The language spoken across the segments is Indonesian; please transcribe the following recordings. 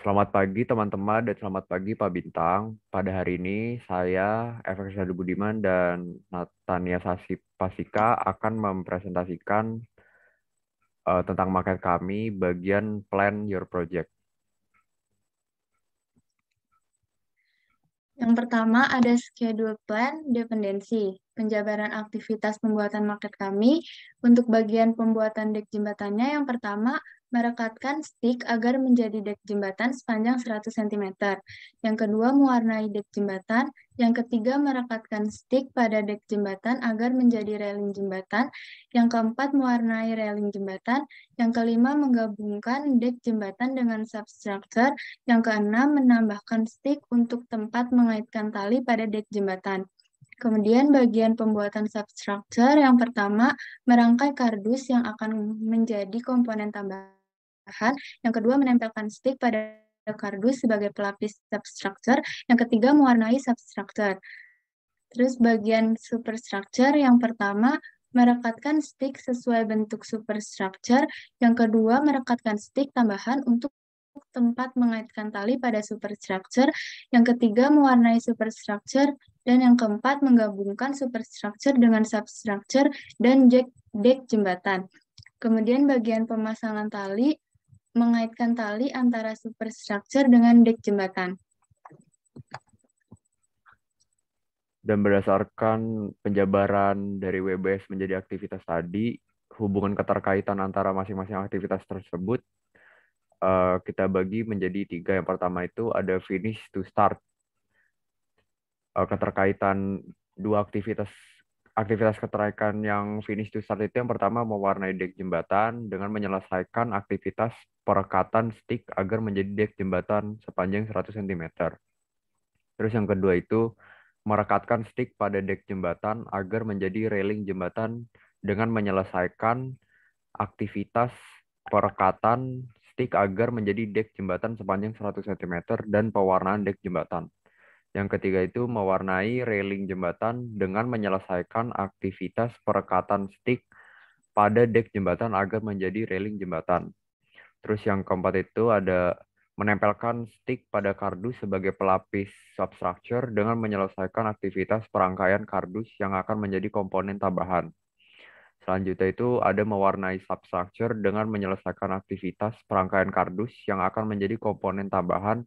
Selamat pagi teman-teman dan selamat pagi Pak Bintang. Pada hari ini saya FX Hadi Budiman dan Natania Sasi Pasika akan mempresentasikan tentang market kami bagian Plan Your Project. Yang pertama ada schedule plan dependensi, penjabaran aktivitas pembuatan market kami. Untuk bagian pembuatan dek jembatannya, yang pertama merekatkan stick agar menjadi dek jembatan sepanjang 100 cm. Yang kedua mewarnai dek jembatan. Yang ketiga merekatkan stick pada dek jembatan agar menjadi railing jembatan. Yang keempat mewarnai railing jembatan. Yang kelima menggabungkan dek jembatan dengan substructure. Yang keenam, menambahkan stick untuk tempat mengaitkan tali pada dek jembatan. Kemudian bagian pembuatan substructure yang pertama, merangkai kardus yang akan menjadi komponen tambahan. Yang kedua, menempelkan stick pada kardus sebagai pelapis substructure. Yang ketiga, mewarnai substructure. Terus bagian superstructure yang pertama, merekatkan stick sesuai bentuk superstructure. Yang kedua, merekatkan stick tambahan untuk tempat mengaitkan tali pada superstructure. Yang ketiga, mewarnai superstructure. Dan yang keempat, menggabungkan superstructure dengan substructure dan dek jembatan. Kemudian bagian pemasangan tali, mengaitkan tali antara superstructure dengan dek jembatan. Dan berdasarkan penjabaran dari WBS menjadi aktivitas tadi, hubungan keterkaitan antara masing-masing aktivitas tersebut kita bagi menjadi tiga. Yang pertama itu ada finish to start. Keterkaitan dua aktivitas keterkaitan yang finish to start itu yang pertama mewarnai dek jembatan dengan menyelesaikan aktivitas perekatan stick agar menjadi dek jembatan sepanjang 100 cm. Terus yang kedua itu merekatkan stick pada dek jembatan agar menjadi railing jembatan dengan menyelesaikan aktivitas perekatan stick agar menjadi dek jembatan sepanjang 100 cm dan pewarnaan dek jembatan. Yang ketiga itu mewarnai railing jembatan dengan menyelesaikan aktivitas perekatan stick pada dek jembatan agar menjadi railing jembatan. Terus yang keempat itu ada menempelkan stick pada kardus sebagai pelapis substructure dengan menyelesaikan aktivitas perangkaian kardus yang akan menjadi komponen tambahan. Selanjutnya itu ada mewarnai substructure dengan menyelesaikan aktivitas perangkaian kardus yang akan menjadi komponen tambahan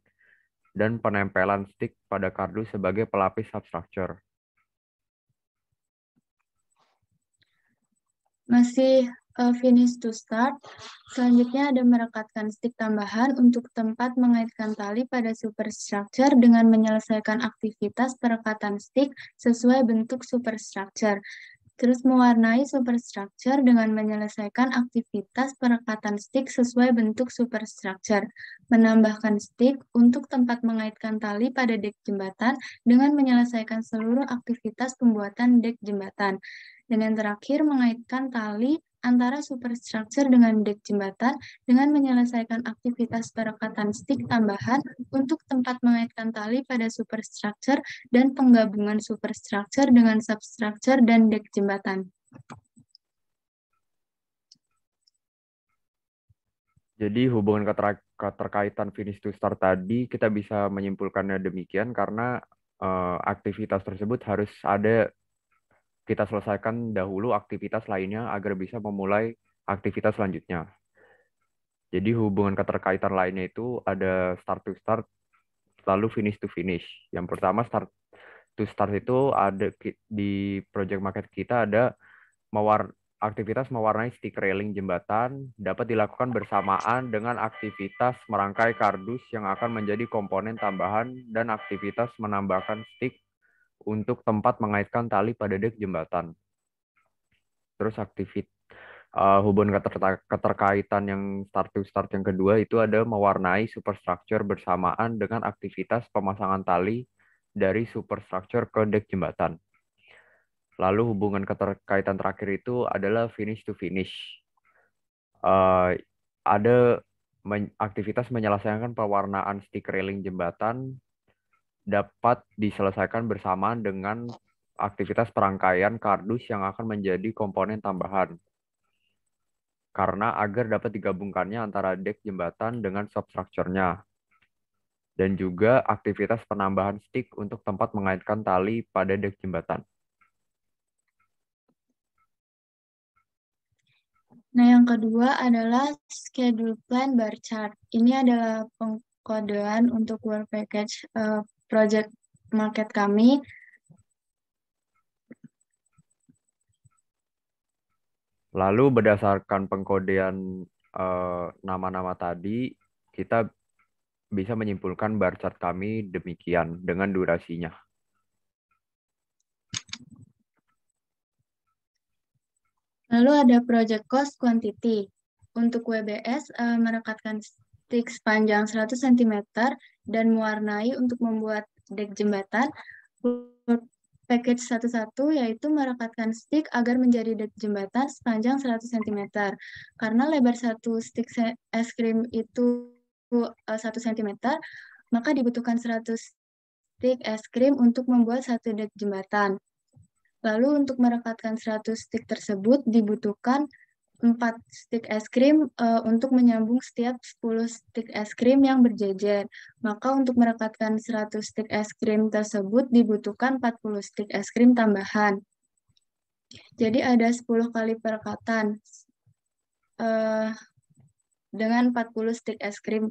dan penempelan stick pada kardus sebagai pelapis substructure. Masih finish to start. Selanjutnya ada merekatkan stick tambahan untuk tempat mengaitkan tali pada superstructure dengan menyelesaikan aktivitas perekatan stick sesuai bentuk superstructure. Terus mewarnai superstructure dengan menyelesaikan aktivitas perekatan stick sesuai bentuk superstructure. Menambahkan stick untuk tempat mengaitkan tali pada dek jembatan dengan menyelesaikan seluruh aktivitas pembuatan dek jembatan. Dan yang terakhir, mengaitkan tali antara superstructure dengan dek jembatan dengan menyelesaikan aktivitas perekatan stick tambahan untuk tempat mengaitkan tali pada superstructure dan penggabungan superstructure dengan substructure dan dek jembatan. Jadi hubungan keterkaitan finish to start tadi kita bisa menyimpulkannya demikian karena aktivitas tersebut harus ada kita selesaikan dahulu aktivitas lainnya agar bisa memulai aktivitas selanjutnya. Jadi hubungan keterkaitan lainnya itu ada start to start lalu finish to finish. Yang pertama start to start itu ada di project market kita ada aktivitas mewarnai stick railing jembatan dapat dilakukan bersamaan dengan aktivitas merangkai kardus yang akan menjadi komponen tambahan dan aktivitas menambahkan stick untuk tempat mengaitkan tali pada dek jembatan. Terus hubungan keterkaitan yang start to start yang kedua itu ada mewarnai superstructure bersamaan dengan aktivitas pemasangan tali dari superstructure ke dek jembatan. Lalu hubungan keterkaitan terakhir itu adalah finish to finish. Ada aktivitas menyelesaikan pewarnaan stick railing jembatan dapat diselesaikan bersamaan dengan aktivitas perangkaian kardus yang akan menjadi komponen tambahan. Karena agar dapat digabungkannya antara dek jembatan dengan substructure-nya. dan juga aktivitas penambahan stick untuk tempat mengaitkan tali pada dek jembatan. Nah, yang kedua adalah schedule plan bar chart. Ini adalah pengkodean untuk work package project market kami. Lalu berdasarkan pengkodean nama-nama tadi, kita bisa menyimpulkan bar chart kami demikian dengan durasinya. Lalu ada project cost quantity. Untuk WBS merekatkan stick sepanjang 100 cm dan mewarnai untuk membuat dek jembatan. Package 11 yaitu merekatkan stick agar menjadi dek jembatan sepanjang 100 cm. Karena lebar satu stick es krim itu 1 cm, maka dibutuhkan 100 stick es krim untuk membuat satu dek jembatan. Lalu untuk merekatkan 100 stick tersebut dibutuhkan 4 stick es krim untuk menyambung setiap 10 stick es krim yang berjejer. Maka untuk merekatkan 100 stick es krim tersebut dibutuhkan 40 stick es krim tambahan. Jadi ada 10 kali perekatan dengan 40 stick es krim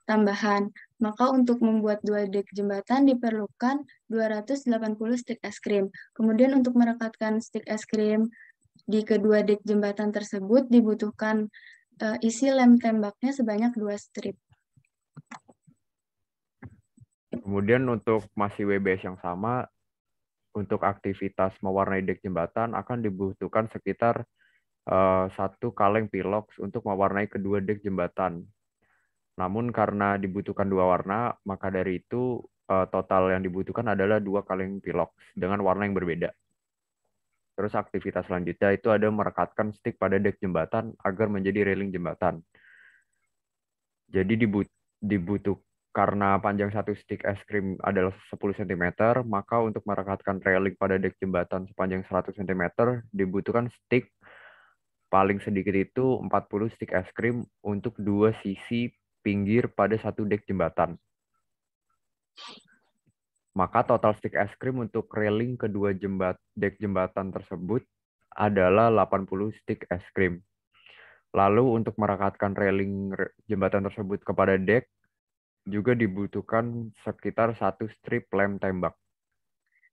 tambahan. Maka untuk membuat 2 dek jembatan diperlukan 280 stick es krim. Kemudian untuk merekatkan stick es krim di kedua dek jembatan tersebut dibutuhkan isi lem tembaknya sebanyak 2 strip. Kemudian untuk masih WBS yang sama, untuk aktivitas mewarnai dek jembatan akan dibutuhkan sekitar 1 kaleng pilox untuk mewarnai kedua dek jembatan. Namun karena dibutuhkan 2 warna, maka dari itu total yang dibutuhkan adalah 2 kaleng pilox dengan warna yang berbeda. Terus aktivitas selanjutnya itu ada merekatkan stick pada dek jembatan agar menjadi railing jembatan. Jadi dibutuh karena panjang satu stick es krim adalah 10 cm, maka untuk merekatkan railing pada dek jembatan sepanjang 100 cm dibutuhkan stick paling sedikit itu 40 stick es krim untuk 2 sisi pinggir pada satu dek jembatan. Maka total stick es krim untuk railing kedua dek jembatan tersebut adalah 80 stick es krim. Lalu untuk merekatkan railing jembatan tersebut kepada dek juga dibutuhkan sekitar 1 strip lem tembak.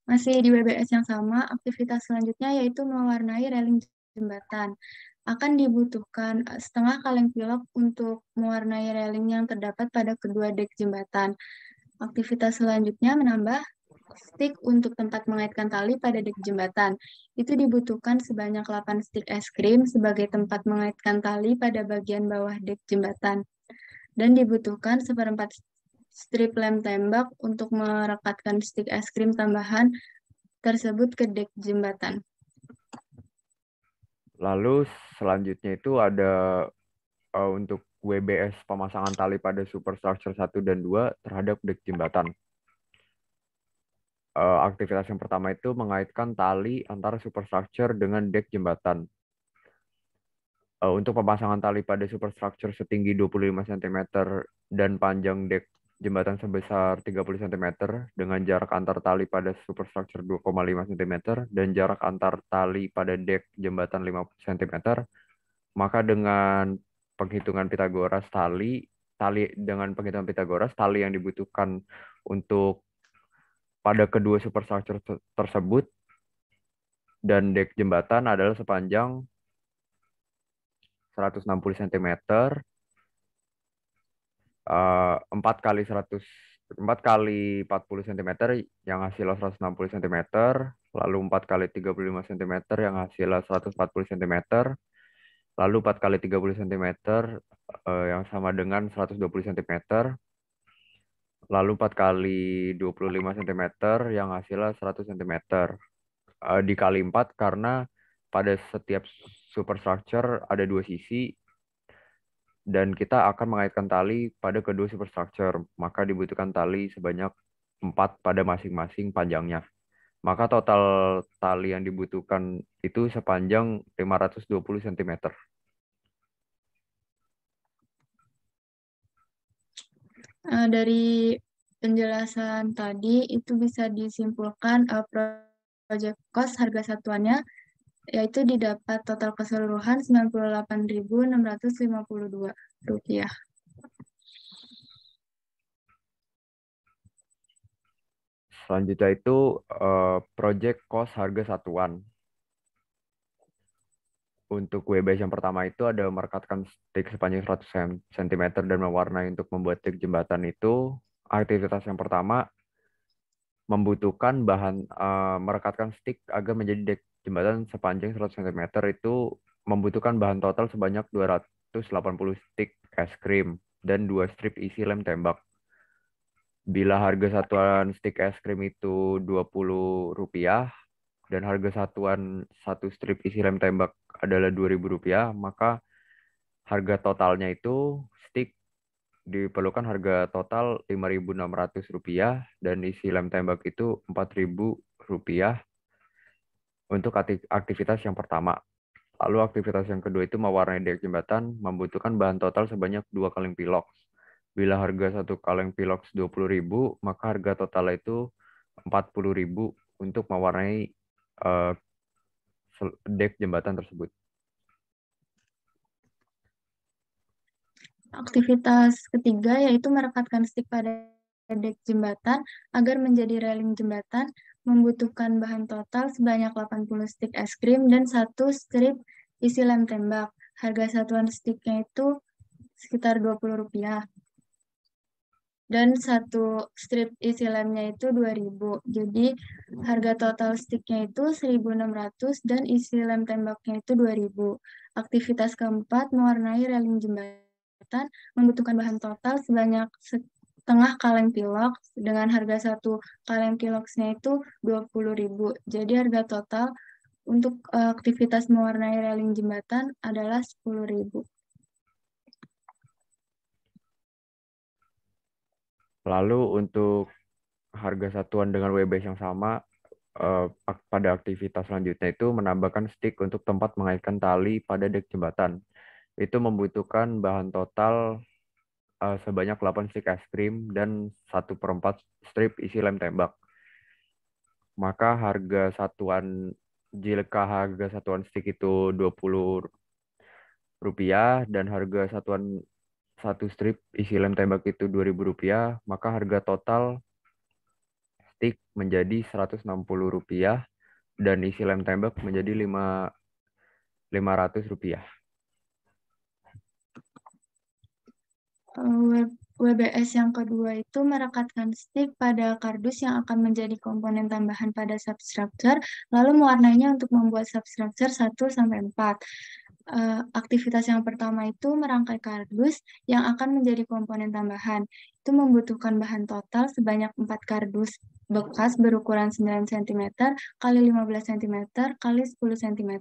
Masih di WBS yang sama, aktivitas selanjutnya yaitu mewarnai railing jembatan. Akan dibutuhkan setengah kaleng pilok untuk mewarnai railing yang terdapat pada kedua dek jembatan. Aktivitas selanjutnya menambah stick untuk tempat mengaitkan tali pada dek jembatan. Itu dibutuhkan sebanyak 8 stick es krim sebagai tempat mengaitkan tali pada bagian bawah dek jembatan. Dan dibutuhkan seperempat strip lem tembak untuk merekatkan stick es krim tambahan tersebut ke dek jembatan. Lalu selanjutnya itu ada untuk WBS pemasangan tali pada superstructure 1 dan 2 terhadap dek jembatan. Aktivitas yang pertama itu mengaitkan tali antara superstructure dengan dek jembatan. Untuk pemasangan tali pada superstructure setinggi 25 cm dan panjang dek jembatan sebesar 30 cm dengan jarak antar tali pada superstructure 2,5 cm dan jarak antar tali pada dek jembatan 50 cm, maka dengan penghitungan Pitagoras tali yang dibutuhkan untuk pada kedua superstructure tersebut dan dek jembatan adalah sepanjang 160 cm, 4 kali 40 cm yang hasilnya 160 cm, lalu 4 kali 35 cm yang hasilnya 140 cm, lalu 4 kali 30 cm yang sama dengan 120 cm, lalu 4 kali 25 cm yang hasilnya 100 cm. Dikali 4 karena pada setiap superstructure ada 2 sisi dan kita akan mengaitkan tali pada kedua superstructure, maka dibutuhkan tali sebanyak 4 pada masing-masing panjangnya. Maka total tali yang dibutuhkan itu sepanjang 520 cm. Dari penjelasan tadi itu bisa disimpulkan project cost harga satuannya yaitu didapat total keseluruhan Rp98.652. Selanjutnya itu project cost harga satuan. Untuk WBS yang pertama itu ada merekatkan stick sepanjang 100 cm dan mewarnai untuk membuat stick jembatan itu. Aktivitas yang pertama membutuhkan bahan merekatkan stick agar menjadi dek jembatan sepanjang 100 cm itu membutuhkan bahan total sebanyak 280 stick es krim dan 2 strip isi lem tembak. Bila harga satuan stick es krim itu Rp20 dan harga satuan satu strip isi lem tembak adalah Rp2.000, maka harga totalnya itu stick diperlukan harga total Rp5.600 dan isi lem tembak itu Rp4.000 untuk aktivitas yang pertama. Lalu aktivitas yang kedua itu mewarnai dek jembatan membutuhkan bahan total sebanyak 2 kaleng pilox. Bila harga satu kaleng pilox Rp20.000, maka harga total itu Rp40.000 untuk mewarnai eh, dek jembatan tersebut. Aktivitas ketiga yaitu merekatkan stick pada dek jembatan agar menjadi railing jembatan membutuhkan bahan total sebanyak 80 stick es krim dan satu strip isi lem tembak. Harga satuan sticknya itu sekitar Rp20 dan satu strip isi lemnya itu 2.000. Jadi harga total sticknya itu 1.600 dan isi lem tembaknya itu 2.000. Aktivitas keempat mewarnai railing jembatan membutuhkan bahan total sebanyak setengah kaleng pilox dengan harga satu kaleng piloxnya itu 20.000. Jadi harga total untuk aktivitas mewarnai railing jembatan adalah 10.000. Lalu untuk harga satuan dengan WBS yang sama, pada aktivitas selanjutnya itu menambahkan stick untuk tempat mengaitkan tali pada dek jembatan. Itu membutuhkan bahan total sebanyak 8 stick es krim dan 1/4 strip isi lem tembak. Maka jika harga satuan stick itu Rp20 dan harga satuan satu strip isi lem tembak itu Rp2.000, maka harga total stick menjadi Rp160 dan isi lem tembak menjadi Rp500. WBS yang kedua itu merekatkan stick pada kardus yang akan menjadi komponen tambahan pada substructure, lalu mewarnainya untuk membuat substructure 1-4. Aktivitas yang pertama itu merangkai kardus yang akan menjadi komponen tambahan. Itu membutuhkan bahan total sebanyak 4 kardus bekas berukuran 9 cm kali 15 cm kali 10 cm.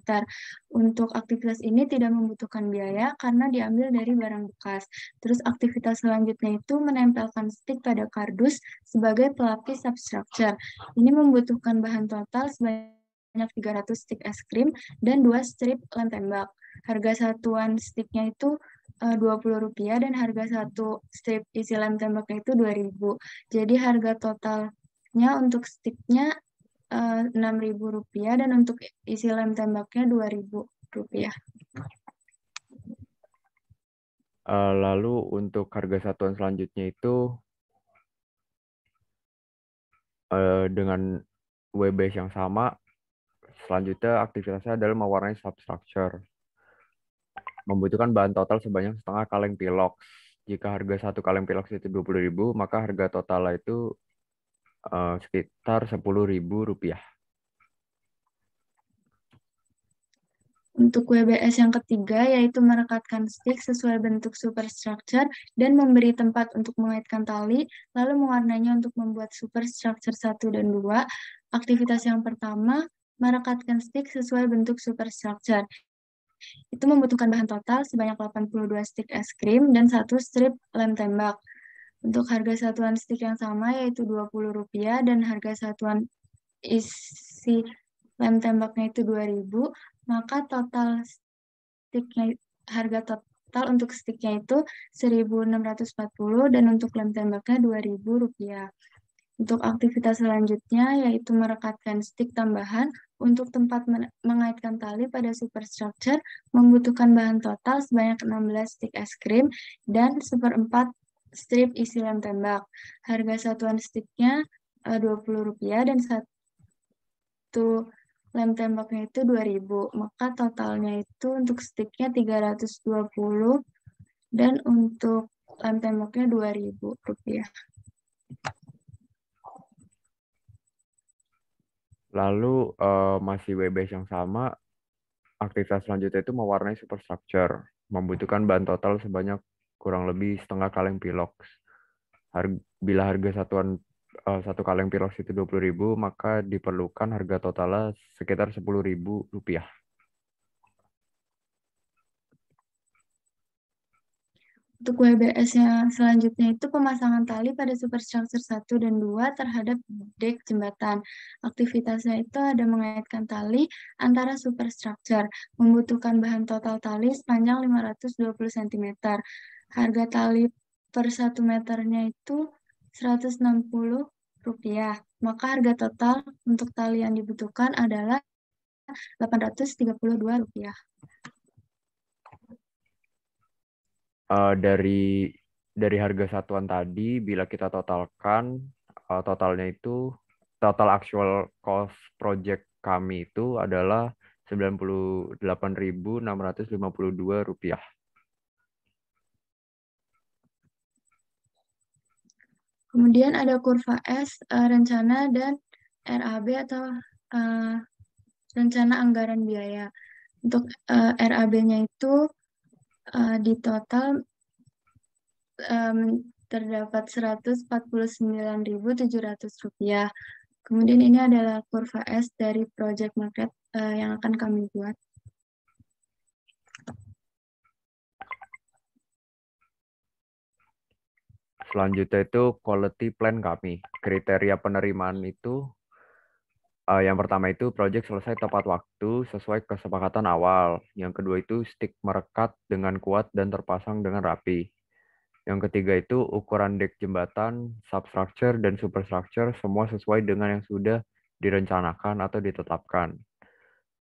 Untuk aktivitas ini tidak membutuhkan biaya karena diambil dari barang bekas. Terus aktivitas selanjutnya itu menempelkan stick pada kardus sebagai pelapis substructure. Ini membutuhkan bahan total sebanyak 300 stick es krim dan 2 strip lem tembak. Harga satuan sticknya itu Rp20 dan harga satu strip isi lem tembaknya itu Rp2.000. Jadi harga totalnya untuk sticknya Rp6.000 dan untuk isi lem tembaknya Rp2.000. Lalu untuk harga satuan selanjutnya itu dengan WBS yang sama, selanjutnya aktivitasnya adalah mewarnai substructure. Membutuhkan bahan total sebanyak setengah kaleng pilox. Jika harga satu kaleng pilox itu Rp20.000, maka harga total itu sekitar Rp10.000. Untuk WBS yang ketiga, yaitu merekatkan stick sesuai bentuk superstructure dan memberi tempat untuk mengaitkan tali, lalu mewarnainya untuk membuat superstructure 1 dan 2. Aktivitas yang pertama, merekatkan stick sesuai bentuk superstructure. Itu membutuhkan bahan total sebanyak 82 stick es krim dan satu strip lem tembak. Untuk harga satuan stick yang sama, yaitu Rp20 dan harga satuan isi lem tembaknya itu 2.000, maka total sticknya harga total untuk sticknya itu 1.640 dan untuk lem tembaknya Rp2.000. Untuk aktivitas selanjutnya yaitu merekatkan stick tambahan. Untuk tempat mengaitkan tali pada superstructure membutuhkan bahan total sebanyak 16 stick es krim dan seperempat strip isi lem tembak. Harga satuan sticknya Rp20 dan satu lem tembaknya itu 2.000. Maka totalnya itu untuk sticknya 320 dan untuk lem tembaknya Rp2.000. Lalu masih WBS yang sama, aktivitas selanjutnya itu mewarnai superstructure, membutuhkan bahan total sebanyak kurang lebih setengah kaleng pilox. Bila harga satu kaleng pilox itu 20.000, maka diperlukan harga totalnya sekitar Rp10.000. Untuk WBS yang selanjutnya itu pemasangan tali pada superstructure 1 dan 2 terhadap dek jembatan. Aktivitasnya itu ada mengaitkan tali antara superstructure, membutuhkan bahan total tali sepanjang 520 cm. Harga tali per 1 meternya itu Rp160. Maka harga total untuk tali yang dibutuhkan adalah Rp832. Dari harga satuan tadi, bila kita totalkan, totalnya itu total actual cost project kami itu adalah Rp98.652. Kemudian ada kurva S, rencana dan RAB atau eh, rencana anggaran biaya. Untuk RAB-nya itu di total em, terdapat Rp149.700. Kemudian ini adalah kurva S dari project market yang akan kami buat. Selanjutnya itu quality plan kami. Kriteria penerimaan itu yang pertama itu project selesai tepat waktu sesuai kesepakatan awal. Yang kedua itu stick merekat dengan kuat dan terpasang dengan rapi. Yang ketiga itu ukuran dek jembatan, substructure, dan superstructure semua sesuai dengan yang sudah direncanakan atau ditetapkan.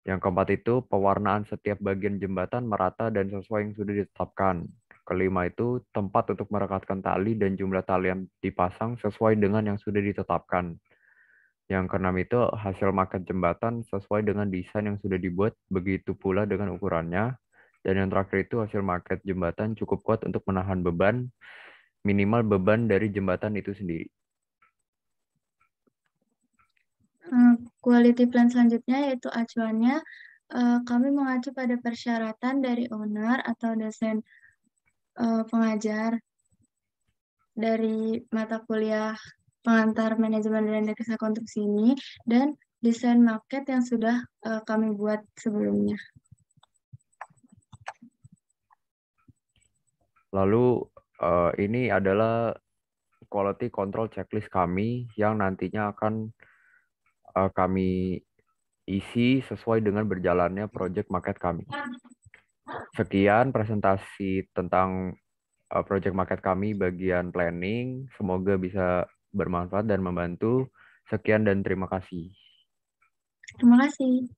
Yang keempat itu pewarnaan setiap bagian jembatan merata dan sesuai yang sudah ditetapkan. Kelima itu tempat untuk merekatkan tali dan jumlah tali yang dipasang sesuai dengan yang sudah ditetapkan. Yang keenam itu hasil maket jembatan sesuai dengan desain yang sudah dibuat, begitu pula dengan ukurannya. Dan yang terakhir itu hasil maket jembatan cukup kuat untuk menahan beban, minimal beban dari jembatan itu sendiri. Quality plan selanjutnya yaitu acuannya. Kami mengacu pada persyaratan dari owner atau dosen pengajar dari mata kuliah pengantar manajemen dan rekayasa konstruksi ini dan desain market yang sudah kami buat sebelumnya. Lalu ini adalah quality control checklist kami yang nantinya akan kami isi sesuai dengan berjalannya project market kami. Sekian presentasi tentang project market kami bagian planning. Semoga bisa bermanfaat dan membantu. Sekian dan terima kasih. Terima kasih.